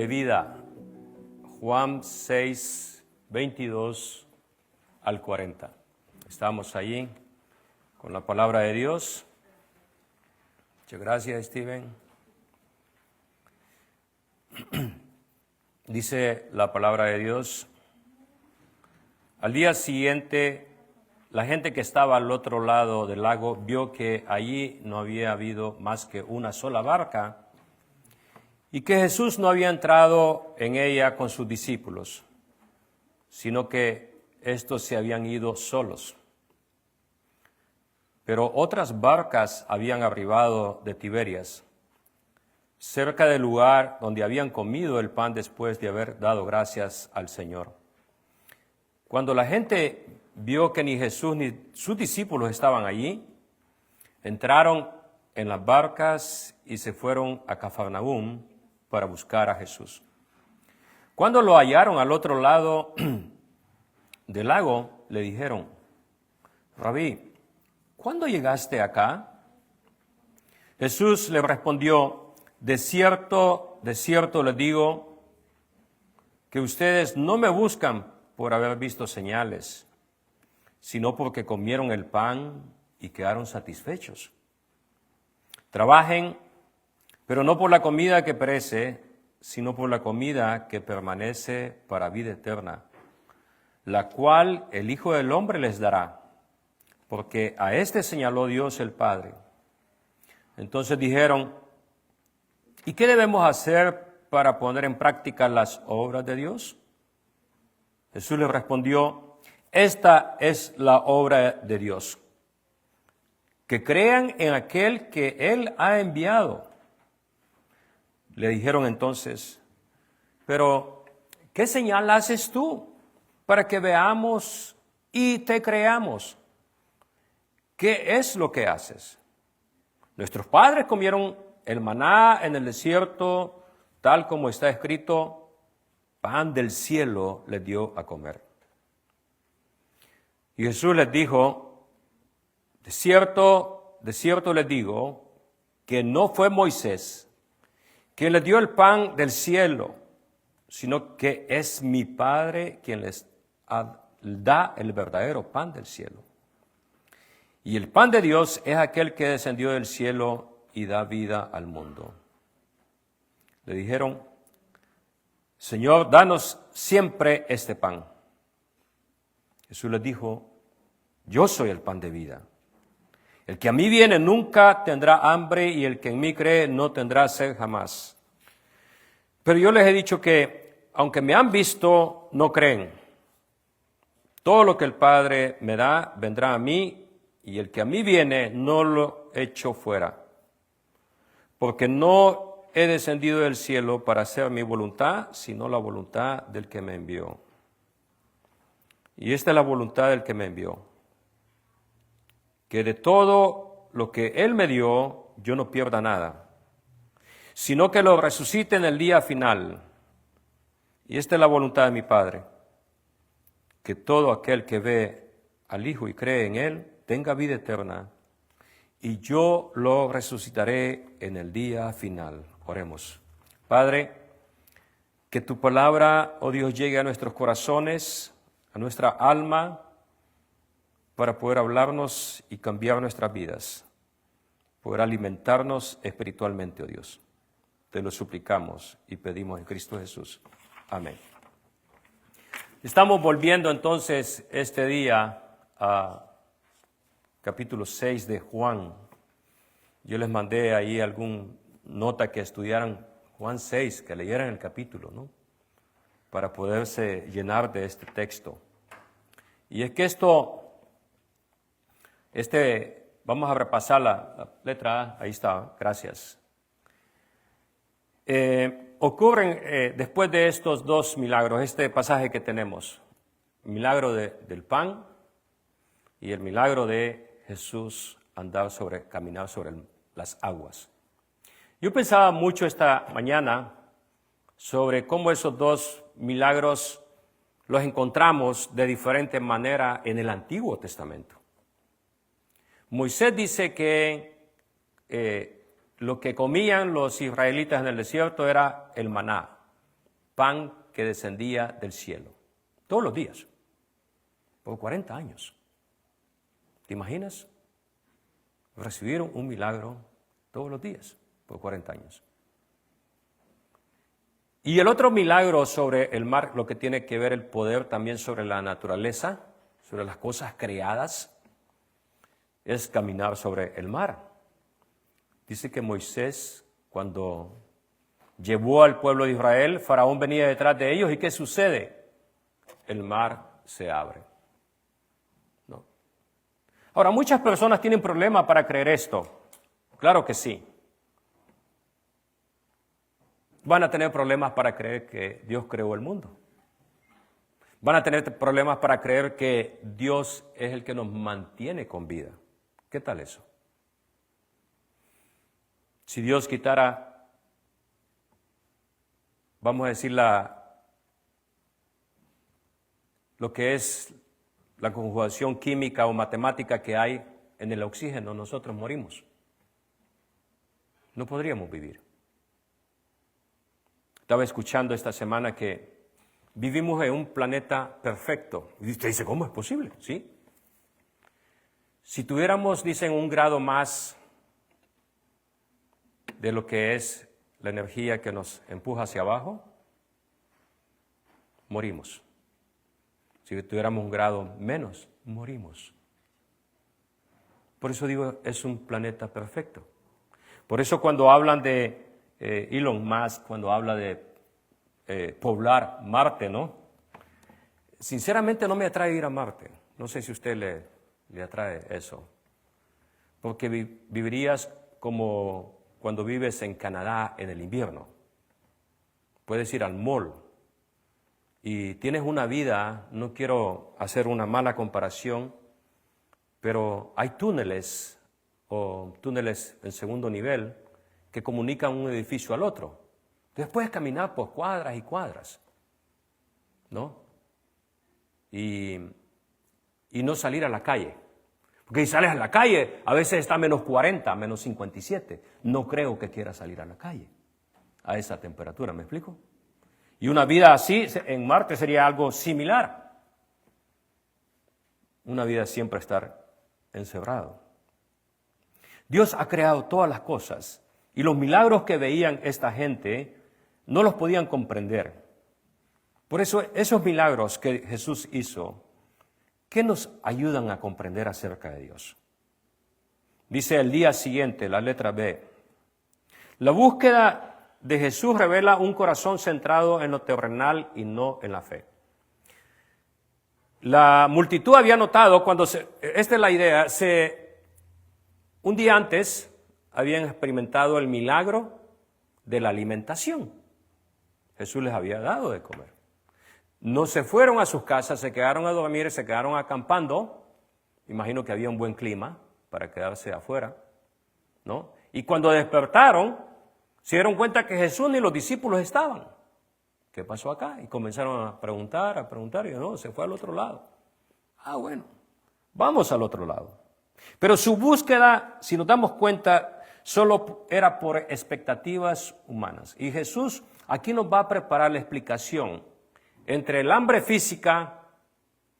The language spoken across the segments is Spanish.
de vida. Juan 6, 22 al 40. Estamos allí con la palabra de Dios. Muchas gracias, Steven. Dice la palabra de Dios: al día siguiente, la gente que estaba al otro lado del lago vio que allí no había habido más que una sola barca y que Jesús no había entrado en ella con sus discípulos, sino que estos se habían ido solos. Pero otras barcas habían arribado de Tiberias, cerca del lugar donde habían comido el pan después de haber dado gracias al Señor. Cuando la gente vio que ni Jesús ni sus discípulos estaban allí, entraron en las barcas y se fueron a Cafarnaúm para buscar a Jesús. Cuando lo hallaron al otro lado del lago, le dijeron: Rabí, ¿cuándo llegaste acá? Jesús le respondió: de cierto les digo que ustedes no me buscan por haber visto señales, sino porque comieron el pan y quedaron satisfechos. Trabajen, pero no por la comida que perece, sino por la comida que permanece para vida eterna, la cual el Hijo del Hombre les dará, porque a este señaló Dios el Padre. Entonces dijeron: ¿y qué debemos hacer para poner en práctica las obras de Dios? Jesús les respondió: esta es la obra de Dios, que crean en aquel que Él ha enviado. Le dijeron entonces: pero ¿qué señal haces tú para que veamos y te creamos? ¿Qué es lo que haces? Nuestros padres comieron el maná en el desierto, tal como está escrito: pan del cielo les dio a comer. Y Jesús les dijo: de cierto les digo que no fue Moisés quien les dio el pan del cielo, sino que es mi Padre quien les da el verdadero pan del cielo. Y el pan de Dios es aquel que descendió del cielo y da vida al mundo. Le dijeron: Señor, danos siempre este pan. Jesús les dijo: yo soy el pan de vida. El que a mí viene nunca tendrá hambre, y el que en mí cree no tendrá sed jamás. Pero yo les he dicho que, aunque me han visto, no creen. Todo lo que el Padre me da vendrá a mí, y el que a mí viene no lo echo fuera. Porque no he descendido del cielo para hacer mi voluntad, sino la voluntad del que me envió. Y esta es la voluntad del que me envió: que de todo lo que Él me dio, yo no pierda nada, sino que lo resucite en el día final. Y esta es la voluntad de mi Padre: que todo aquel que ve al Hijo y cree en Él tenga vida eterna, y yo lo resucitaré en el día final. Oremos. Padre, que tu palabra, oh Dios, llegue a nuestros corazones, a nuestra alma, para poder hablarnos y cambiar nuestras vidas, poder alimentarnos espiritualmente, oh Dios. Te lo suplicamos y pedimos en Cristo Jesús. Amén. Estamos volviendo entonces este día a capítulo 6 de Juan. Yo les mandé ahí alguna nota que estudiaran Juan 6, que leyeran el capítulo, ¿no? Para poderse llenar de este texto. Y es que vamos a repasar la letra A, ahí está, gracias. Ocurren después de estos dos milagros, este pasaje que tenemos: el milagro del pan y el milagro de Jesús caminar sobre las aguas. Yo pensaba mucho esta mañana sobre cómo esos dos milagros los encontramos de diferente manera en el Antiguo Testamento. Moisés dice que lo que comían los israelitas en el desierto era el maná, pan que descendía del cielo. Todos los días. Por 40 años. ¿Te imaginas? Recibieron un milagro todos los días, por 40 años. Y el otro milagro sobre el mar, lo que tiene que ver el poder también sobre la naturaleza, sobre las cosas creadas, es caminar sobre el mar. Dice que Moisés, cuando llevó al pueblo de Israel, Faraón venía detrás de ellos, ¿y qué sucede? El mar se abre. ¿No? Ahora, muchas personas tienen problemas para creer esto. Claro que sí. Van a tener problemas para creer que Dios creó el mundo. Van a tener problemas para creer que Dios es el que nos mantiene con vida. ¿Qué tal eso? Si Dios quitara, vamos a decir, lo que es la conjugación química o matemática que hay en el oxígeno, nosotros morimos. No podríamos vivir. Estaba escuchando esta semana que vivimos en un planeta perfecto. Y usted dice, ¿cómo es posible? ¿Sí? Si tuviéramos, dicen, un grado más de lo que es la energía que nos empuja hacia abajo, morimos. Si tuviéramos un grado menos, morimos. Por eso digo, es un planeta perfecto. Por eso cuando hablan de Elon Musk, cuando habla de poblar Marte, ¿no? Sinceramente no me atrae ir a Marte. No sé si a usted le atrae eso. Porque vivirías como cuando vives en Canadá en el invierno. Puedes ir al mall y tienes una vida, no quiero hacer una mala comparación, pero hay túneles o túneles en segundo nivel que comunican un edificio al otro. Entonces puedes caminar por cuadras y cuadras, ¿no? Y no salir a la calle. Porque si sales a la calle, a veces está menos 40, menos 57. No creo que quieras salir a la calle a esa temperatura, ¿me explico? Y una vida así en Marte sería algo similar. Una vida siempre estar encerrado. Dios ha creado todas las cosas. Y los milagros que veían esta gente no los podían comprender. Por eso esos milagros que Jesús hizo, ¿qué nos ayudan a comprender acerca de Dios? Dice el día siguiente, la letra B. La búsqueda de Jesús revela un corazón centrado en lo terrenal y no en la fe. La multitud había notado esta es la idea, un día antes habían experimentado el milagro de la alimentación. Jesús les había dado de comer. No se fueron a sus casas, se quedaron a dormir, se quedaron acampando. Imagino que había un buen clima para quedarse afuera, ¿no? Y cuando despertaron, se dieron cuenta que Jesús ni los discípulos estaban. ¿Qué pasó acá? Y comenzaron a preguntar, y no, se fue al otro lado. Ah, bueno, vamos al otro lado. Pero su búsqueda, si nos damos cuenta, solo era por expectativas humanas. Y Jesús aquí nos va a preparar la explicación entre el hambre física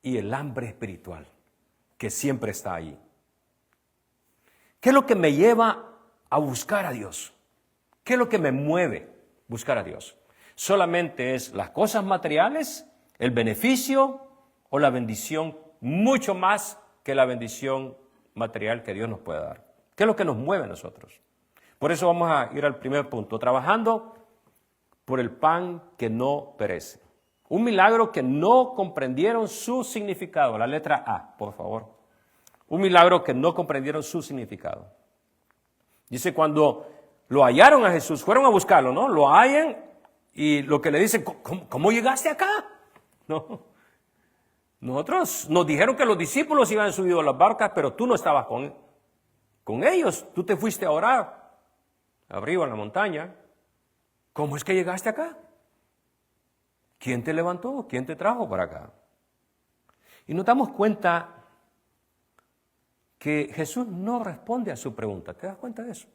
y el hambre espiritual, que siempre está ahí. ¿Qué es lo que me lleva a buscar a Dios? ¿Qué es lo que me mueve a buscar a Dios? ¿Solamente es las cosas materiales, el beneficio o la bendición, mucho más que la bendición material que Dios nos puede dar? ¿Qué es lo que nos mueve a nosotros? Por eso vamos a ir al primer punto, trabajando por el pan que no perece. Un milagro que no comprendieron su significado. La letra A, por favor. Un milagro que no comprendieron su significado. Dice, cuando lo hallaron a Jesús, fueron a buscarlo, ¿no? Lo hallan y lo que le dicen, ¿cómo llegaste acá? No. Nosotros nos dijeron que los discípulos iban subido a las barcas, pero tú no estabas con ellos. Tú te fuiste a orar arriba en la montaña. ¿Cómo es que llegaste acá? ¿Quién te levantó? ¿Quién te trajo para acá? Y nos damos cuenta que Jesús no responde a su pregunta. ¿Te das cuenta de eso?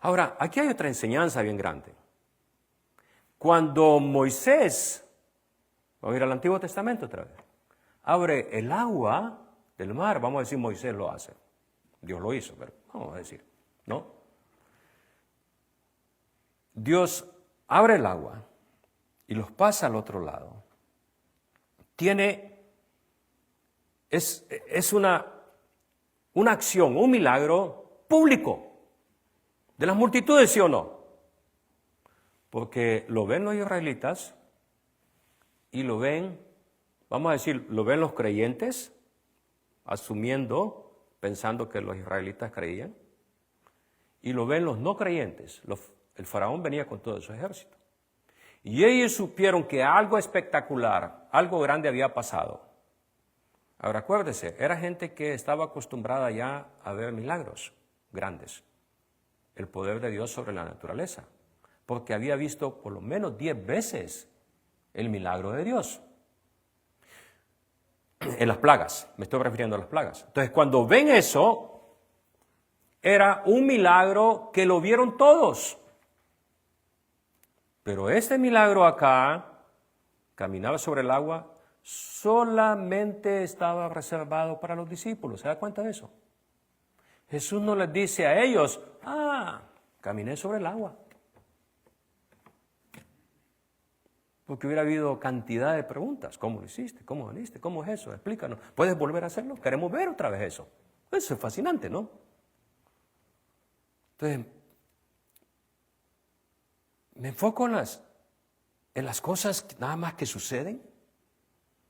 Ahora, aquí hay otra enseñanza bien grande. Cuando Moisés, vamos a ir al Antiguo Testamento otra vez, abre el agua del mar, vamos a decir Moisés lo hace. Dios lo hizo, pero vamos a decir, ¿no? Dios abre el agua y los pasa al otro lado. Es una acción, un milagro público de las multitudes, ¿sí o no? Porque lo ven los israelitas y lo ven, vamos a decir, lo ven los creyentes, asumiendo, pensando que los israelitas creían, y lo ven los no creyentes. El faraón venía con todo su ejército. Y ellos supieron que algo espectacular, algo grande había pasado. Ahora acuérdese, era gente que estaba acostumbrada ya a ver milagros grandes, el poder de Dios sobre la naturaleza, porque había visto por lo menos 10 veces el milagro de Dios. En las plagas, me estoy refiriendo a las plagas. Entonces, cuando ven eso, era un milagro que lo vieron todos. Pero este milagro acá, caminaba sobre el agua, solamente estaba reservado para los discípulos. ¿Se da cuenta de eso? Jesús no les dice a ellos, caminé sobre el agua. Porque hubiera habido cantidad de preguntas. ¿Cómo lo hiciste? ¿Cómo viniste? ¿Cómo es eso? Explícanos. ¿Puedes volver a hacerlo? Queremos ver otra vez eso. Eso es fascinante, ¿no? Entonces, me enfoco en las cosas nada más que suceden,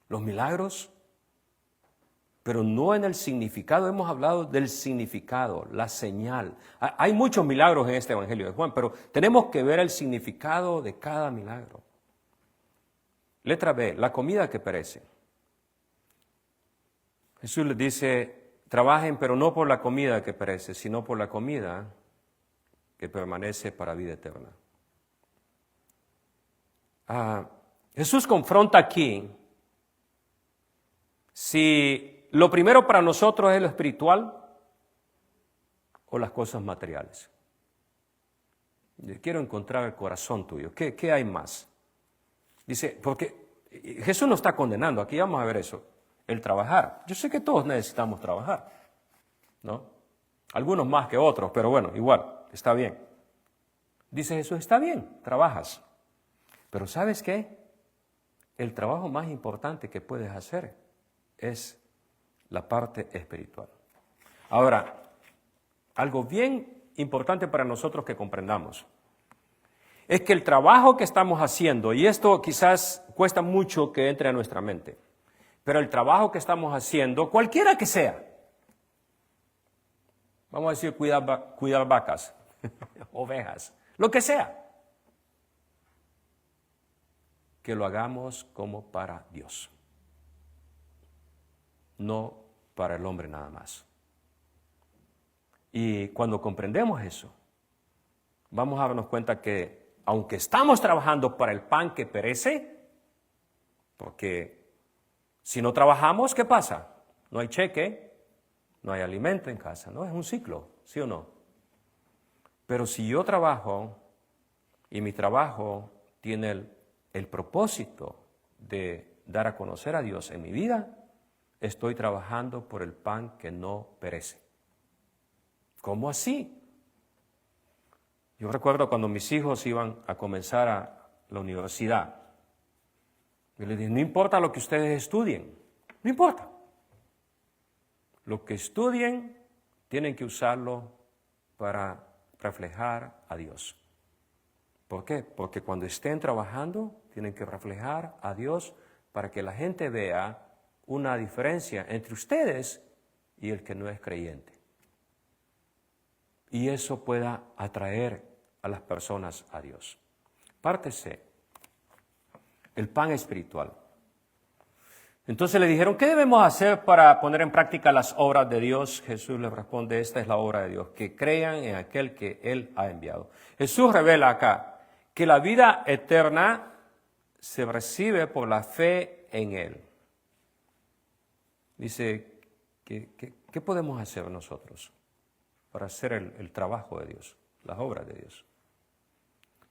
los milagros, pero no en el significado. Hemos hablado del significado, la señal. Hay muchos milagros en este Evangelio de Juan, pero tenemos que ver el significado de cada milagro. Letra B, la comida que perece. Jesús les dice, trabajen, pero no por la comida que perece, sino por la comida que permanece para vida eterna. Jesús confronta aquí si lo primero para nosotros es lo espiritual o las cosas materiales. Yo quiero encontrar el corazón tuyo. ¿Qué hay más? Dice, porque Jesús no está condenando, aquí vamos a ver eso, el trabajar. Yo sé que todos necesitamos trabajar, ¿no? Algunos más que otros, pero bueno, igual, está bien. Dice Jesús, está bien, trabajas. Pero ¿sabes qué? El trabajo más importante que puedes hacer es la parte espiritual. Ahora, algo bien importante para nosotros que comprendamos es que el trabajo que estamos haciendo, y esto quizás cuesta mucho que entre a nuestra mente, pero el trabajo que estamos haciendo, cualquiera que sea, vamos a decir cuidar vacas, ovejas, lo que sea, que lo hagamos como para Dios, no para el hombre nada más. Y cuando comprendemos eso, vamos a darnos cuenta que aunque estamos trabajando para el pan que perece, porque si no trabajamos, ¿qué pasa? No hay cheque, no hay alimento en casa, ¿no? Es un ciclo, ¿sí o no? Pero si yo trabajo y mi trabajo tiene el propósito de dar a conocer a Dios en mi vida, estoy trabajando por el pan que no perece. ¿Cómo así? Yo recuerdo cuando mis hijos iban a comenzar a la universidad, yo les dije, no importa lo que ustedes estudien, no importa. Lo que estudien, tienen que usarlo para reflejar a Dios. ¿Por qué? Porque cuando estén trabajando, tienen que reflejar a Dios para que la gente vea una diferencia entre ustedes y el que no es creyente. Y eso pueda atraer a las personas a Dios. Parte C, el pan espiritual. Entonces le dijeron, ¿qué debemos hacer para poner en práctica las obras de Dios? Jesús les responde, esta es la obra de Dios, que crean en aquel que Él ha enviado. Jesús revela acá que la vida eterna se recibe por la fe en Él. Dice, ¿qué podemos hacer nosotros para hacer el trabajo de Dios, las obras de Dios?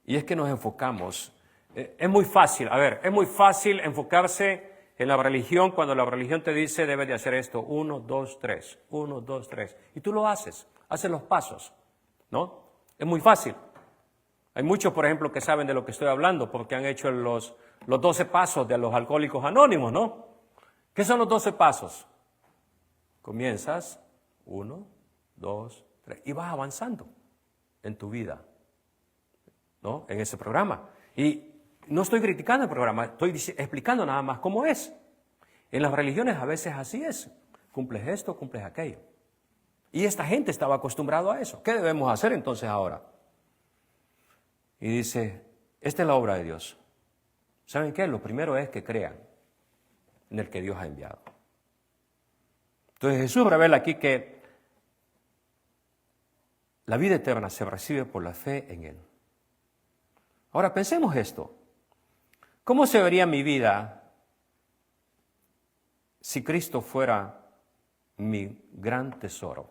Y es que nos enfocamos Es muy fácil, es muy fácil enfocarse en la religión cuando la religión te dice debes de hacer esto, 1, 2, 3, 1, 2, 3. Y tú lo haces los pasos, ¿no? Es muy fácil. Hay muchos, por ejemplo, que saben de lo que estoy hablando porque han hecho los 12 pasos de los alcohólicos anónimos, ¿no? ¿Qué son los 12 pasos? Comienzas, 1, 2, 3, y vas avanzando en tu vida, ¿no? En ese programa. Y no estoy criticando el programa, estoy explicando nada más cómo es. En las religiones a veces así es. Cumples esto, cumples aquello. Y esta gente estaba acostumbrado a eso. ¿Qué debemos hacer entonces ahora? Y dice, esta es la obra de Dios. ¿Saben qué? Lo primero es que crean en el que Dios ha enviado. Entonces Jesús revela aquí que la vida eterna se recibe por la fe en Él. Ahora pensemos esto. ¿Cómo se vería mi vida si Cristo fuera mi gran tesoro?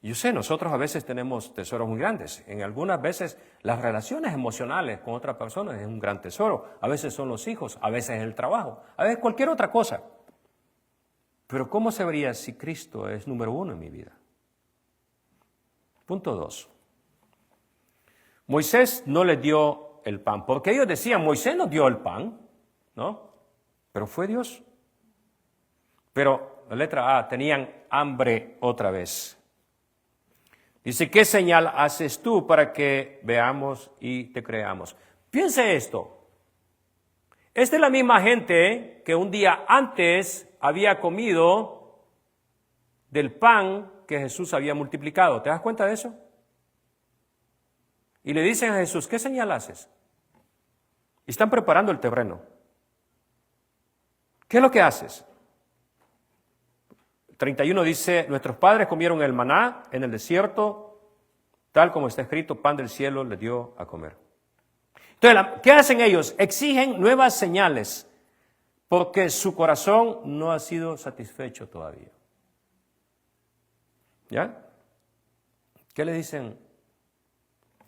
Yo sé, nosotros a veces tenemos tesoros muy grandes. En algunas veces las relaciones emocionales con otra persona es un gran tesoro. A veces son los hijos, a veces es el trabajo, a veces cualquier otra cosa. Pero ¿cómo se vería si Cristo es número 1 en mi vida? Punto 2. Moisés no le dio el pan, porque ellos decían, Moisés nos dio el pan, ¿no? Pero fue Dios. Pero, la letra A, tenían hambre otra vez. Dice, ¿qué señal haces tú para que veamos y te creamos? Piense esto. Esta es la misma gente que un día antes había comido del pan que Jesús había multiplicado. ¿Te das cuenta de eso? Y le dicen a Jesús, ¿qué señal haces? Y están preparando el terreno. ¿Qué es lo que haces? 31 dice, nuestros padres comieron el maná en el desierto, tal como está escrito, pan del cielo les dio a comer. Entonces, ¿qué hacen ellos? Exigen nuevas señales, porque su corazón no ha sido satisfecho todavía. ¿Ya? ¿Qué le dicen?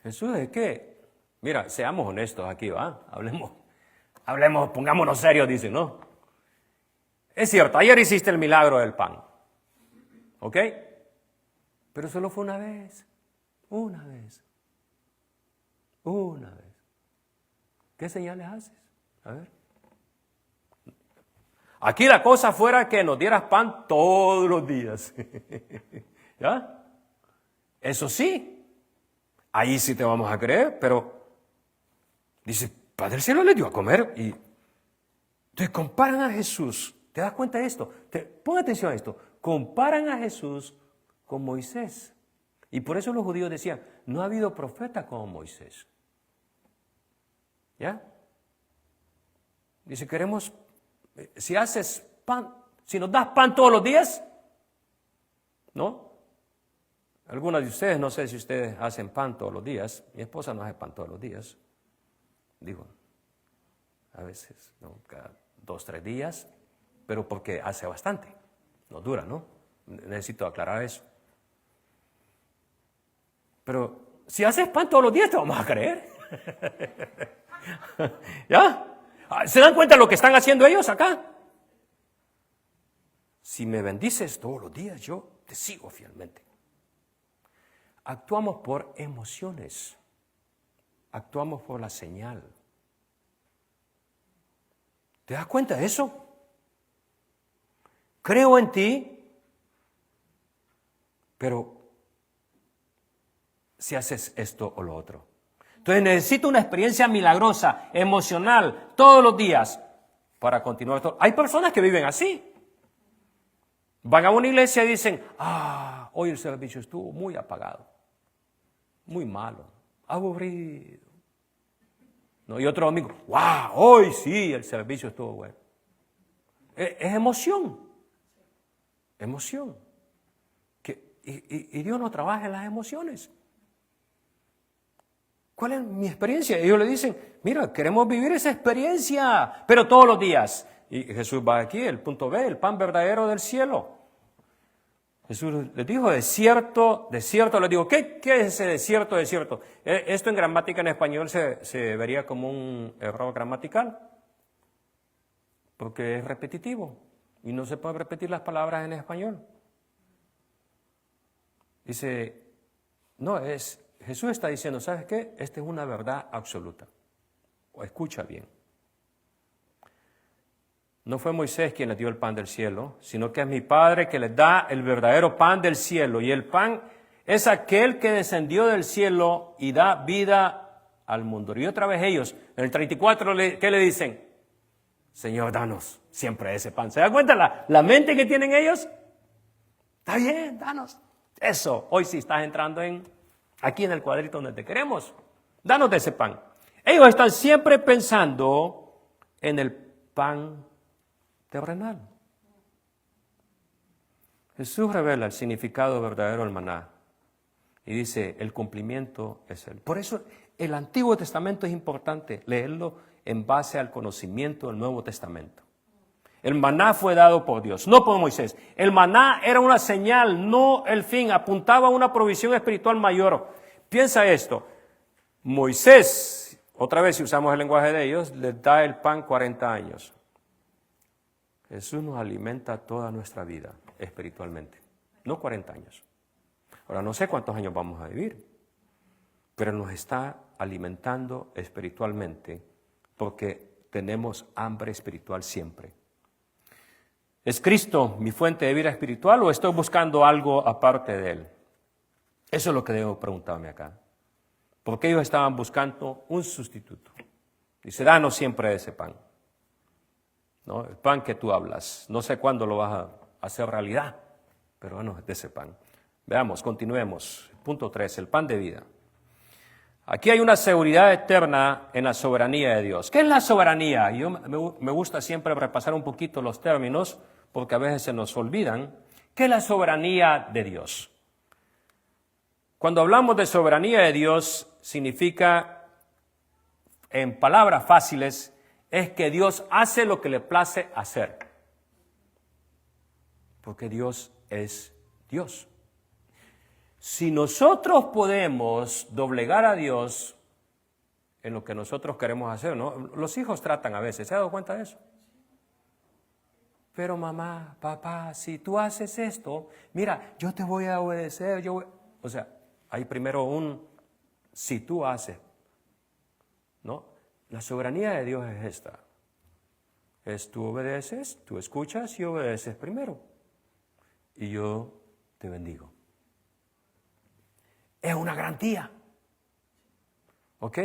Jesús, ¿de qué? Mira, seamos honestos aquí, ¿va? Hablemos, pongámonos serios, dicen, ¿no? Es cierto, ayer hiciste el milagro del pan, ¿ok? Pero solo fue una vez. ¿Qué señales haces? A ver. Aquí la cosa fuera que nos dieras pan todos los días. ¿Ya? Eso sí. Ahí sí te vamos a creer, pero dice, Padre del cielo le dio a comer y entonces comparan a Jesús. ¿Te das cuenta de esto? Pon atención a esto. Comparan a Jesús con Moisés. Y por eso los judíos decían, no ha habido profeta como Moisés. ¿Ya? Dice, queremos, si haces pan, si nos das pan todos los días, ¿no? Algunos de ustedes, no sé si ustedes hacen pan todos los días. Mi esposa no hace pan todos los días. Digo, a veces, ¿no? Cada 2, 3 días, pero porque hace bastante. No dura, ¿no? Necesito aclarar eso. Pero si haces pan todos los días, te vamos a creer. ¿Ya? ¿Se dan cuenta de lo que están haciendo ellos acá? Si me bendices todos los días, yo te sigo fielmente. Actuamos por emociones. Actuamos por la señal. ¿Te das cuenta de eso? Creo en ti, pero si haces esto o lo otro. Entonces necesito una experiencia milagrosa, emocional, todos los días para continuar esto. Hay personas que viven así. Van a una iglesia y dicen, hoy el servicio estuvo muy apagado, muy malo, aburrido. No, y otro domingo, wow, hoy sí el servicio estuvo bueno. Es emoción. Emoción. Y Dios no trabaja en las emociones. ¿Cuál es mi experiencia? Ellos le dicen, mira, queremos vivir esa experiencia, pero todos los días. Y Jesús va aquí, el punto B, el pan verdadero del cielo. Jesús les dijo, de cierto les digo. ¿Qué es ese desierto? Esto en gramática en español se vería como un error gramatical, porque es repetitivo y no se pueden repetir las palabras en español. Dice, Jesús está diciendo, ¿sabes qué? Esta es una verdad absoluta. O escucha bien. No fue Moisés quien les dio el pan del cielo, sino que es mi Padre que les da el verdadero pan del cielo. Y el pan es aquel que descendió del cielo y da vida al mundo. Y otra vez ellos, en el 34, ¿qué le dicen? Señor, danos siempre ese pan. ¿Se da cuenta la mente que tienen ellos? Está bien, danos. Eso, hoy sí estás entrando aquí en el cuadrito donde te queremos. Danos de ese pan. Ellos están siempre pensando en el pan terrenal. Jesús revela el significado verdadero del maná y dice, el cumplimiento es Él. Por eso el Antiguo Testamento es importante leerlo en base al conocimiento del Nuevo Testamento. El maná fue dado por Dios, no por Moisés. El maná era una señal, no el fin, apuntaba a una provisión espiritual mayor. Piensa esto, Moisés, otra vez si usamos el lenguaje de ellos, les da el pan 40 años. Jesús nos alimenta toda nuestra vida espiritualmente, no 40 años. Ahora no sé cuántos años vamos a vivir, pero nos está alimentando espiritualmente porque tenemos hambre espiritual siempre. ¿Es Cristo mi fuente de vida espiritual o estoy buscando algo aparte de Él? Eso es lo que debo preguntarme acá. Porque ellos estaban buscando un sustituto. Dice, danos siempre ese pan. ¿No? El pan que tú hablas. No sé cuándo lo vas a hacer realidad, pero danos de ese pan. Veamos, continuemos. Punto 3, el pan de vida. Aquí hay una seguridad eterna en la soberanía de Dios. ¿Qué es la soberanía? Yo me gusta siempre repasar un poquito los términos, porque a veces se nos olvidan. ¿Qué es la soberanía de Dios? Cuando hablamos de soberanía de Dios, significa, en palabras fáciles, es que Dios hace lo que le place hacer. Porque Dios es Dios. Si nosotros podemos doblegar a Dios en lo que nosotros queremos hacer, ¿no? Los hijos tratan a veces, ¿se ha dado cuenta de eso? Pero mamá, papá, si tú haces esto, mira, yo te voy a obedecer. O sea, hay primero si tú haces, ¿no? La soberanía de Dios es esta. Tú obedeces, tú escuchas y obedeces primero. Y yo te bendigo. Es una garantía. ¿Ok?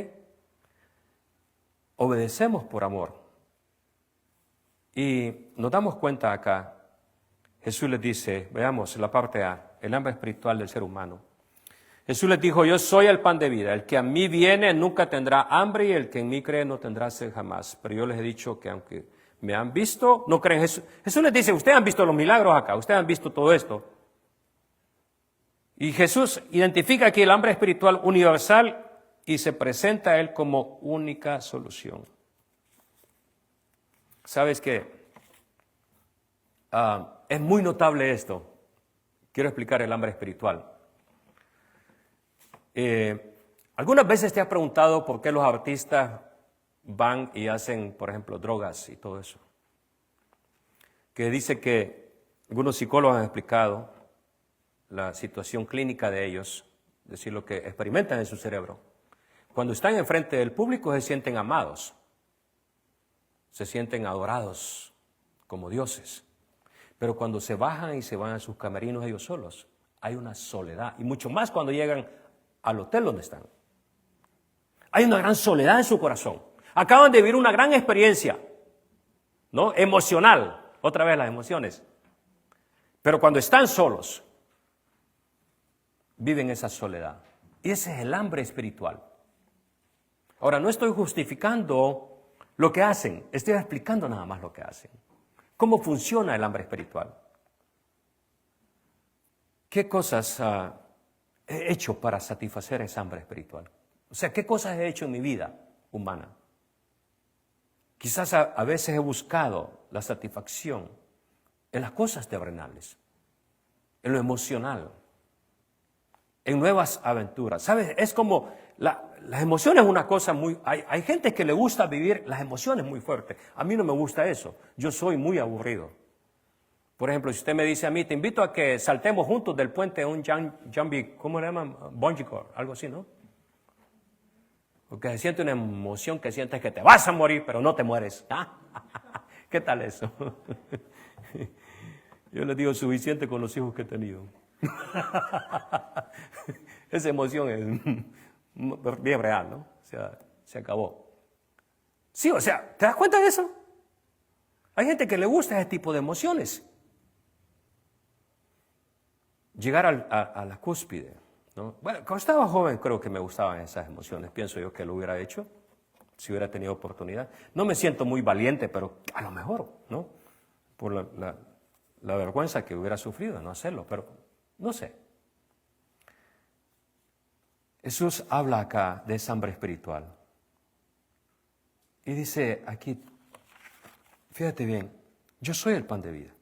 Obedecemos por amor. Y nos damos cuenta acá, Jesús les dice, veamos la parte A, el hambre espiritual del ser humano. Jesús les dijo, yo soy el pan de vida, el que a mí viene nunca tendrá hambre y el que en mí cree no tendrá sed jamás. Pero yo les he dicho que aunque me han visto, no creen. Jesús les dice, ustedes han visto los milagros acá, ustedes han visto todo esto. Y Jesús identifica aquí el hambre espiritual universal y se presenta a Él como única solución. ¿Sabes qué? Es muy notable esto. Quiero explicar el hambre espiritual. ¿Algunas veces te has preguntado por qué los artistas van y hacen, por ejemplo, drogas y todo eso? Que dice que algunos psicólogos han explicado la situación clínica de ellos, es decir, lo que experimentan en su cerebro. Cuando están enfrente del público se sienten amados, se sienten adorados como dioses. Pero cuando se bajan y se van a sus camerinos ellos solos, hay una soledad, y mucho más cuando llegan al hotel donde están. Hay una gran soledad en su corazón. Acaban de vivir una gran experiencia, ¿no? Emocional, otra vez las emociones. Pero cuando están solos, viven esa soledad. Y ese es el hambre espiritual. Ahora, no estoy justificando lo que hacen, estoy explicando nada más lo que hacen. ¿Cómo funciona el hambre espiritual? ¿Qué cosas he hecho para satisfacer esa hambre espiritual? O sea, ¿qué cosas he hecho en mi vida humana? Quizás a veces he buscado la satisfacción en las cosas terrenales, en lo emocional, en nuevas aventuras. ¿Sabes? Es como las emociones es una cosa muy... Hay gente que le gusta vivir las emociones muy fuertes. A mí no me gusta eso. Yo soy muy aburrido. Por ejemplo, si usted me dice a mí, te invito a que saltemos juntos del puente a un jumping, ¿cómo le llaman? Bungee cord, algo así, ¿no? Porque se siente una emoción que sientes que te vas a morir, pero no te mueres. ¿Qué tal eso? Yo les digo suficiente con los hijos que he tenido. Esa emoción es bien real, ¿no? O sea, se acabó. Sí, o sea, ¿te das cuenta de eso? Hay gente que le gusta ese tipo de emociones. Llegar a la cúspide, ¿no? Bueno, cuando estaba joven creo que me gustaban esas emociones. Pienso yo que lo hubiera hecho si hubiera tenido oportunidad. No me siento muy valiente, pero a lo mejor, ¿no? Por la vergüenza que hubiera sufrido no hacerlo, pero no sé. Jesús habla acá de esa hambre espiritual. Y dice aquí, fíjate bien, yo soy el pan de vida.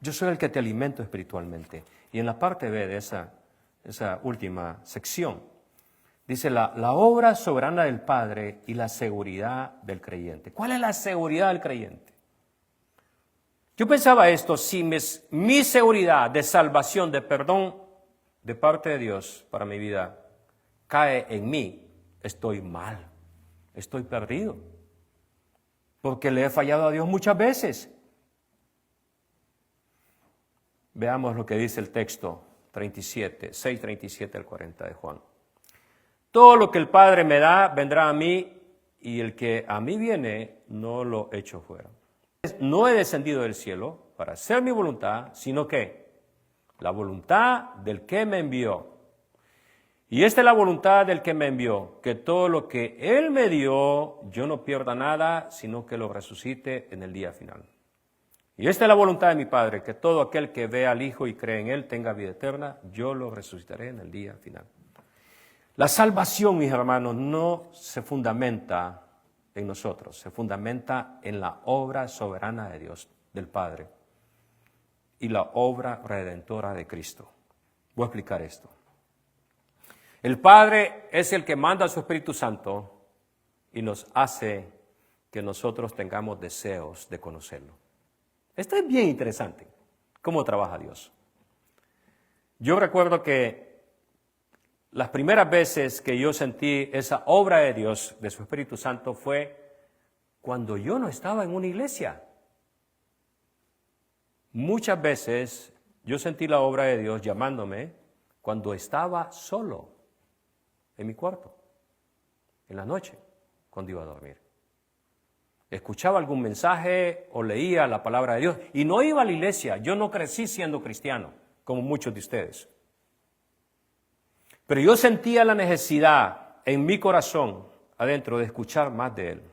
Yo soy el que te alimento espiritualmente. Y en la parte B de esa última sección, dice la obra soberana del Padre y la seguridad del creyente. ¿Cuál es la seguridad del creyente? Yo pensaba esto, si mi seguridad de salvación, de perdón de parte de Dios para mi vida, cae en mí, estoy mal, estoy perdido. Porque le he fallado a Dios muchas veces. Veamos lo que dice el texto 6:37 al 40 de Juan. Todo lo que el Padre me da vendrá a mí, y el que a mí viene no lo echo fuera. No he descendido del cielo para hacer mi voluntad, sino que la voluntad del que me envió. Y esta es la voluntad del que me envió, que todo lo que Él me dio, yo no pierda nada, sino que lo resucite en el día final. Y esta es la voluntad de mi Padre, que todo aquel que vea al Hijo y cree en Él tenga vida eterna, yo lo resucitaré en el día final. La salvación, mis hermanos, no se fundamenta en nosotros, se fundamenta en la obra soberana de Dios, del Padre, y la obra redentora de Cristo. Voy a explicar esto. El Padre es el que manda a su Espíritu Santo y nos hace que nosotros tengamos deseos de conocerlo. Esto es bien interesante, cómo trabaja Dios. Yo recuerdo que las primeras veces que yo sentí esa obra de Dios, de su Espíritu Santo, fue cuando yo no estaba en una iglesia. Muchas veces yo sentí la obra de Dios llamándome cuando estaba solo en mi cuarto, en la noche, cuando iba a dormir. Escuchaba algún mensaje o leía la palabra de Dios y no iba a la iglesia. Yo no crecí siendo cristiano, como muchos de ustedes. Pero yo sentía la necesidad en mi corazón, adentro, de escuchar más de Él.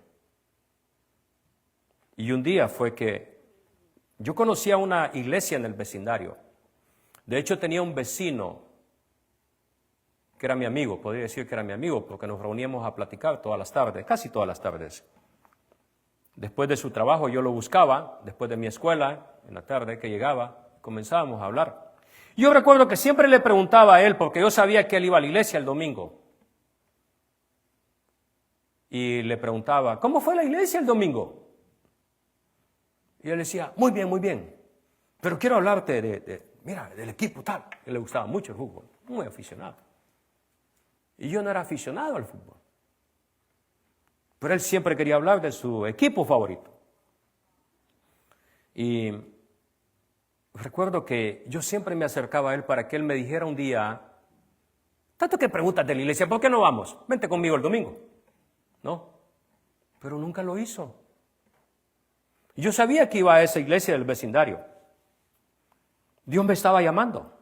Y un día fue que yo conocía una iglesia en el vecindario. De hecho, tenía un vecino que era mi amigo, podría decir que era mi amigo, porque nos reuníamos a platicar todas las tardes, casi todas las tardes. Después de su trabajo yo lo buscaba, después de mi escuela, en la tarde que llegaba, comenzábamos a hablar. Yo recuerdo que siempre le preguntaba a él, porque yo sabía que él iba a la iglesia el domingo. Y le preguntaba, ¿cómo fue la iglesia el domingo? Y él decía, muy bien, pero quiero hablarte mira, del equipo tal. A él le gustaba mucho el fútbol, muy aficionado. Y yo no era aficionado al fútbol. Pero él siempre quería hablar de su equipo favorito. Y recuerdo que yo siempre me acercaba a él para que él me dijera un día, tanto que preguntas de la iglesia, ¿por qué no vamos? Vente conmigo el domingo. ¿No? Pero nunca lo hizo. Yo sabía que iba a esa iglesia del vecindario. Dios me estaba llamando.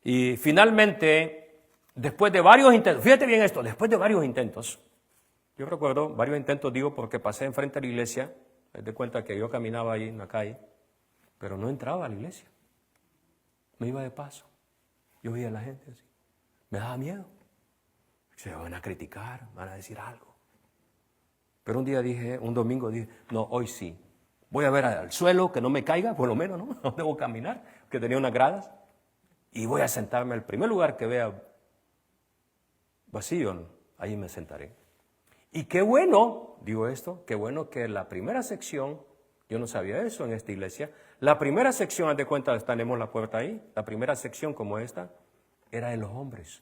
Y finalmente, después de varios intentos, fíjate bien esto, después de varios intentos, yo recuerdo varios intentos, digo, porque pasé enfrente a la iglesia, me di cuenta que yo caminaba ahí en la calle, pero no entraba a la iglesia. Me iba de paso. Yo veía a la gente así. Me daba miedo. Se van a criticar, van a decir algo. Pero un domingo dije, no, hoy sí, Voy a ver al suelo, que no me caiga, por lo menos, ¿no? No debo caminar, que tenía unas gradas. Y voy a sentarme al primer lugar que vea vacío, ¿no? Ahí me sentaré. Y qué bueno, digo esto, qué bueno que la primera sección, yo no sabía eso en esta iglesia, la primera sección, haz de cuenta, tenemos la puerta ahí, la primera sección como esta, era de los hombres.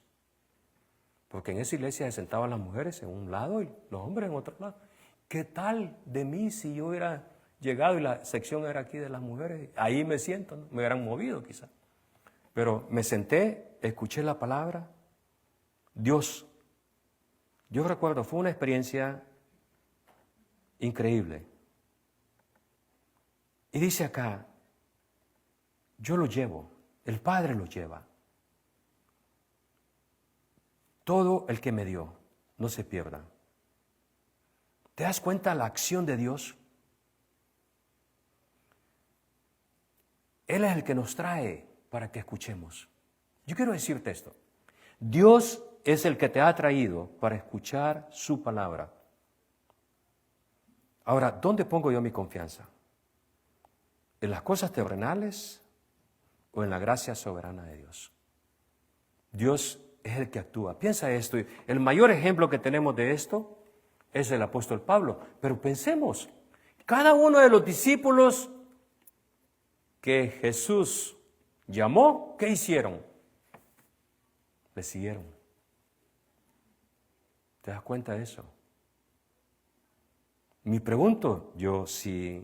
Porque en esa iglesia se sentaban las mujeres en un lado y los hombres en otro lado. ¿Qué tal de mí si yo hubiera llegado y la sección era aquí de las mujeres? Ahí me siento, ¿no? Me hubieran movido quizás. Pero me senté, escuché la palabra. Dios, yo recuerdo, fue una experiencia increíble. Y dice acá, yo lo llevo, el Padre lo lleva. Todo el que me dio, no se pierda. ¿Te das cuenta la acción de Dios? Él es el que nos trae para que escuchemos. Yo quiero decirte esto. Dios es el que te ha traído para escuchar su palabra. Ahora, ¿dónde pongo yo mi confianza? ¿En las cosas terrenales o en la gracia soberana de Dios? Dios es el que actúa. Piensa esto. El mayor ejemplo que tenemos de esto es el apóstol Pablo. Pero pensemos, cada uno de los discípulos que Jesús llamó, ¿qué hicieron? Le siguieron. ¿Te das cuenta de eso? Me pregunto yo, si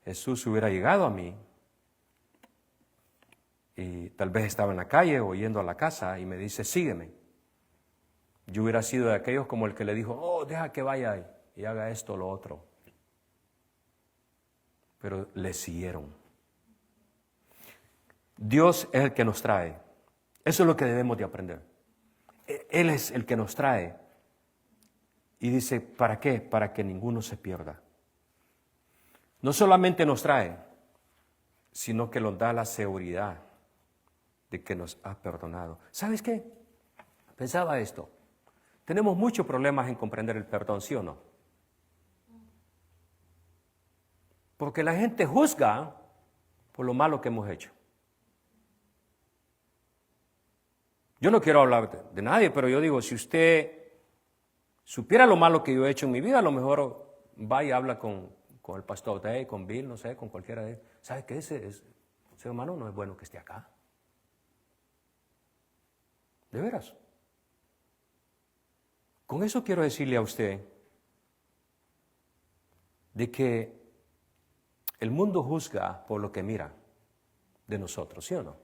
Jesús hubiera llegado a mí y tal vez estaba en la calle o yendo a la casa y me dice, sígueme. Yo hubiera sido de aquellos como el que le dijo, oh, deja que vaya y haga esto o lo otro. Pero le siguieron. Dios es el que nos trae. Eso es lo que debemos de aprender. Él es el que nos trae. Y dice, ¿para qué? Para que ninguno se pierda. No solamente nos trae, sino que nos da la seguridad de que nos ha perdonado. ¿Sabes qué? Pensaba esto. Tenemos muchos problemas en comprender el perdón, ¿sí o no? Porque la gente juzga por lo malo que hemos hecho. Yo no quiero hablar de nadie, pero yo digo, si usted supiera lo malo que yo he hecho en mi vida, a lo mejor va y habla con el pastor Day, con Bill, no sé, con cualquiera de ellos. ¿Sabe qué? Ese hermano no es bueno que esté acá. ¿De veras? Con eso quiero decirle a usted de que el mundo juzga por lo que mira de nosotros, ¿sí o no?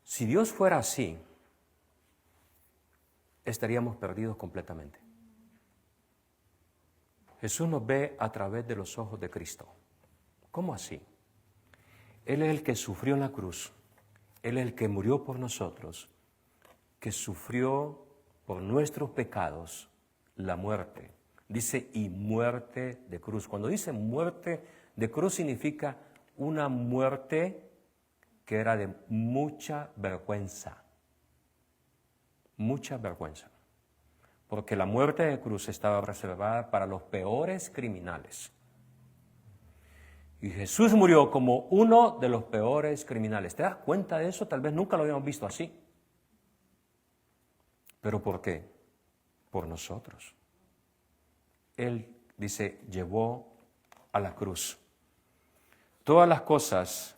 Si Dios fuera así, estaríamos perdidos completamente. Jesús nos ve a través de los ojos de Cristo. ¿Cómo así? Él es el que sufrió en la cruz. Él es el que murió por nosotros, que sufrió por nuestros pecados la muerte. Dice, y muerte de cruz. Cuando dice muerte de cruz significa una muerte que era de mucha vergüenza. Mucha vergüenza. Porque la muerte de cruz estaba reservada para los peores criminales. Y Jesús murió como uno de los peores criminales. ¿Te das cuenta de eso? Tal vez nunca lo habíamos visto así. ¿Pero por qué? Por nosotros. Él, dice, llevó a la cruz todas las cosas,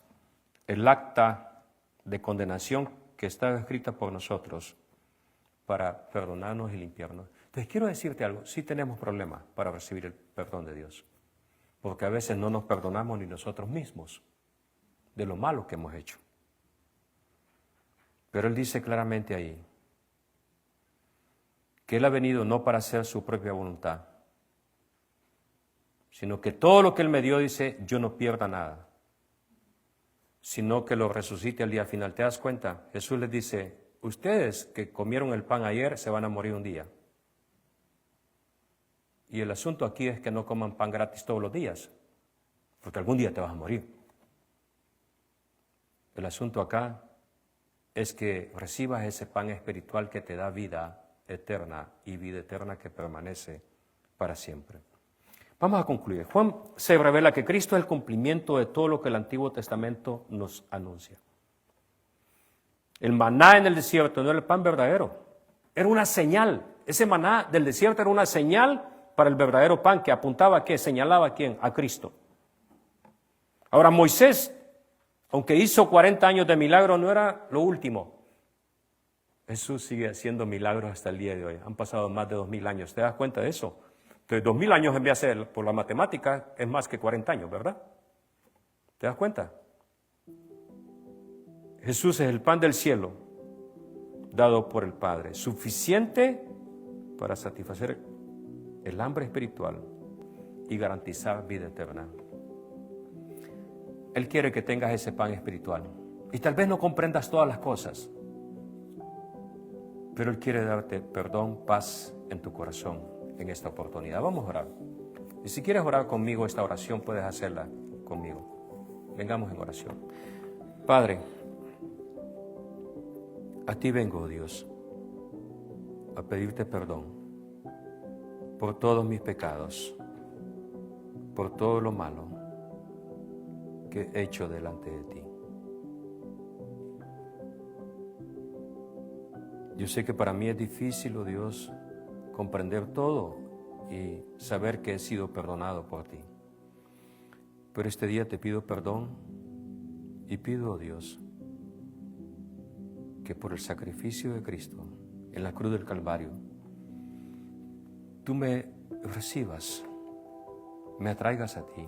el acta de condenación que estaba escrita por nosotros para perdonarnos y limpiarnos. Entonces quiero decirte algo, sí tenemos problemas para recibir el perdón de Dios, porque a veces no nos perdonamos ni nosotros mismos de lo malo que hemos hecho. Pero Él dice claramente ahí que Él ha venido no para hacer su propia voluntad, sino que todo lo que Él me dio, dice, yo no pierda nada, sino que lo resucite al día final. ¿Te das cuenta? Jesús les dice, ustedes que comieron el pan ayer se van a morir un día. Y el asunto aquí es que no coman pan gratis todos los días, porque algún día te vas a morir. El asunto acá es que recibas ese pan espiritual que te da vida eterna y vida eterna que permanece para siempre. Vamos a concluir. Juan se revela que Cristo es el cumplimiento de todo lo que el Antiguo Testamento nos anuncia. El maná en el desierto no era el pan verdadero, era una señal. Ese maná del desierto era una señal para el verdadero pan que apuntaba a qué, señalaba a quién, a Cristo. Ahora Moisés, aunque hizo 40 años de milagro, no era lo último. Jesús sigue haciendo milagros hasta el día de hoy. Han pasado más de 2000 años. ¿Te das cuenta de eso? Entonces 2000 años en vez de hacer por la matemática es más que 40 años, ¿verdad? ¿Te das cuenta? Jesús es el pan del cielo dado por el Padre, suficiente para satisfacer el hambre espiritual y garantizar vida eterna. Él quiere que tengas ese pan espiritual. Y tal vez no comprendas todas las cosas, pero Él quiere darte perdón, paz en tu corazón en esta oportunidad. Vamos a orar. Y si quieres orar conmigo esta oración, puedes hacerla conmigo. Vengamos en oración. Padre, a ti vengo, Dios, a pedirte perdón por todos mis pecados, por todo lo malo que he hecho delante de ti. Yo sé que para mí es difícil, oh Dios, comprender todo y saber que he sido perdonado por ti. Pero este día te pido perdón y pido, oh Dios, que por el sacrificio de Cristo en la cruz del Calvario, tú me recibas, me atraigas a ti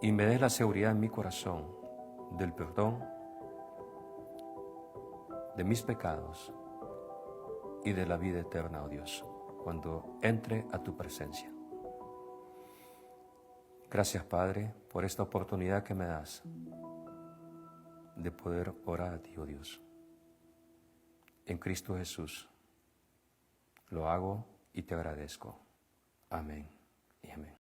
y me des la seguridad en mi corazón del perdón de mis pecados y de la vida eterna, oh Dios, cuando entre a tu presencia. Gracias, Padre, por esta oportunidad que me das de poder orar a ti, oh Dios. En Cristo Jesús lo hago y te agradezco. Amén y amén.